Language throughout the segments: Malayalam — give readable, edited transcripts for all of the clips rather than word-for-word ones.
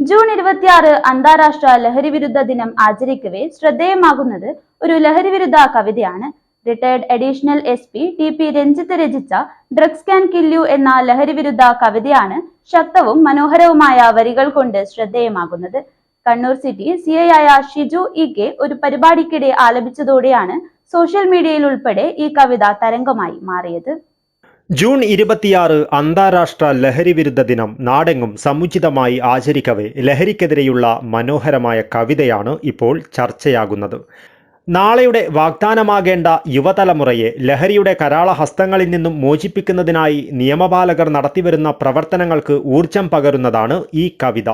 ജൂൺ 26 അന്താരാഷ്ട്ര ലഹരിവിരുദ്ധ ദിനം ആചരിക്കവേ ശ്രദ്ധേയമാകുന്നത് ഒരു ലഹരിവിരുദ്ധ കവിതയാണ്. Retired additional SP TP Ranjith രചിച്ച ഡ്രഗ്സ് ക്യാൻ കിൽ യു എന്ന ലഹരിവിരുദ്ധ കവിതയാണ് ശക്തവും മനോഹരവുമായ വരികൾ കൊണ്ട് ശ്രദ്ധേയമാകുന്നത്. കണ്ണൂർ സിറ്റി CI ആയ ഷിജു EK ഒരു പരിപാടിക്കിടെ ആലപിച്ചതോടെയാണ് സോഷ്യൽ മീഡിയയിൽ ഉൾപ്പെടെ ഈ കവിത തരംഗമായി മാറിയത്. ജൂൺ 26 അന്താരാഷ്ട്ര ലഹരിവിരുദ്ധ ദിനം നാടെങ്ങും സമുചിതമായി ആചരിക്കവേ ലഹരിക്കെതിരെയുള്ള മനോഹരമായ കവിതയാണ് ഇപ്പോൾ ചർച്ചയാകുന്നത്. നാളെയുടെ വാഗ്ദാനമാകേണ്ട യുവതലമുറയെ ലഹരിയുടെ കരാളഹസ്തങ്ങളിൽ നിന്നും മോചിപ്പിക്കുന്നതിനായി നിയമപാലകർ നടത്തിവരുന്ന പ്രവർത്തനങ്ങൾക്ക് ഊർജം പകരുന്നതാണ് ഈ കവിത.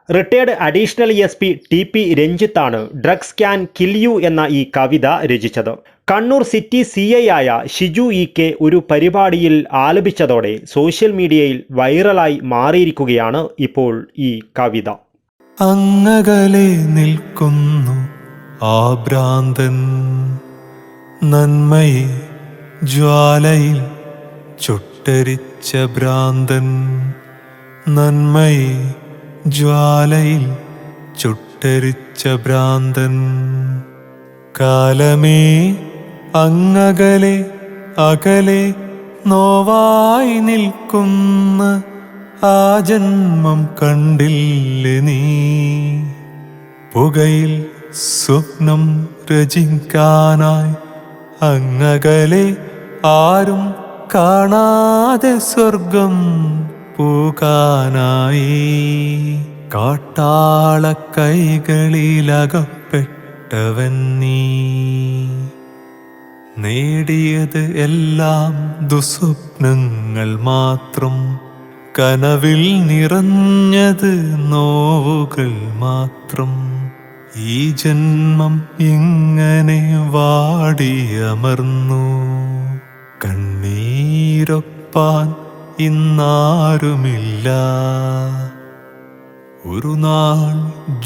റിട്ടയർഡ് അഡീഷണൽ SP TP രഞ്ജിത്താണ് ഡ്രഗ്സ് ക്യാൻ കിൽ യു എന്ന ഈ കവിത രചിച്ചത്. കണ്ണൂർ സിറ്റി CI ആയ ഷിജു EK ഒരു പരിപാടിയിൽ ആലപിച്ചതോടെ സോഷ്യൽ മീഡിയയിൽ വൈറലായി മാറിയിരിക്കുകയാണ് ഇപ്പോൾ ഈ കവിത. അങ്ങകലെ നിൽക്കുന്നു ആ ഭ്രാന്തൻ, നന്മയെ ജ്വാലയിൽ ചുട്ടരിച്ച ഭ്രാന്തൻ, നന്മയെ ജ്വാലയിൽ ചുട്ടരിച്ച ഭ്രാന്തൻ. കാലമേ അങ്ങകലെ അകലെ നോവായി നിൽക്കുന്ന ആ ജന്മം കണ്ടില്ലേ നീ? പുകയിൽ സ്വപ്നം രചിക്കാനായി അങ്ങകലെ ആരും കാണാതെ സ്വർഗം പൂക്കാനായി കാട്ടാള കൈകളിലകപ്പെട്ടവൻ നീ. നേടിയത് എല്ലാം ദുസ്വപ്നങ്ങൾ മാത്രം, കനവിൽ നിറഞ്ഞത് നോവുകൾ മാത്രം. ഈ ജന്മം ഇങ്ങനെ വാടിയമർന്നു, കണ്ണീരൊപ്പാൻ ഇന്നാരുമില്ല. ഒരു നാൾ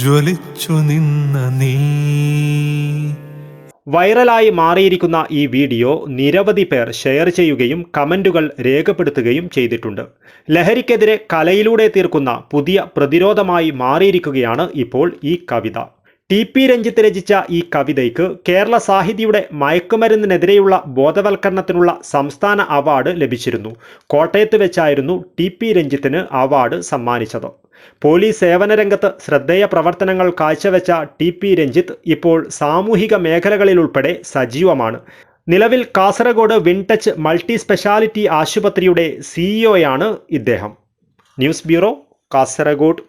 ജ്വലിച്ചു നിന്ന നീ. വൈറലായി മാറിയിരിക്കുന്ന ഈ വീഡിയോ നിരവധി പേർ ഷെയർ ചെയ്യുകയും കമന്റുകൾ രേഖപ്പെടുത്തുകയും ചെയ്തിട്ടുണ്ട്. ലഹരിക്കെതിരെ കലയിലൂടെ തീർക്കുന്ന പുതിയ പ്രതിരോധമായി മാറിയിരിക്കുകയാണ് ഇപ്പോൾ ഈ കവിത. TP രഞ്ജിത്ത് രചിച്ച ഈ കവിതയ്ക്ക് കേരള സാഹിതിയുടെ മയക്കുമരുന്നിനെതിരെയുള്ള ബോധവൽക്കരണത്തിനുള്ള സംസ്ഥാന അവാർഡ് ലഭിച്ചിരുന്നു. കോട്ടയത്ത് വെച്ചായിരുന്നു TP രഞ്ജിത്തിന് അവാർഡ് സമ്മാനിച്ചത്. പോലീസ് സേവന രംഗത്ത് ശ്രദ്ധേയ പ്രവർത്തനങ്ങൾ കാഴ്ചവെച്ച TP രഞ്ജിത്ത് ഇപ്പോൾ സാമൂഹിക മേഖലകളിലുൾപ്പെടെ സജീവമാണ്. നിലവിൽ കാസർഗോഡ് വിൻടച്ച് മൾട്ടി സ്പെഷ്യാലിറ്റി ആശുപത്രിയുടെ CEO യാണ് ഇദ്ദേഹം. News bureau, Kasaragod.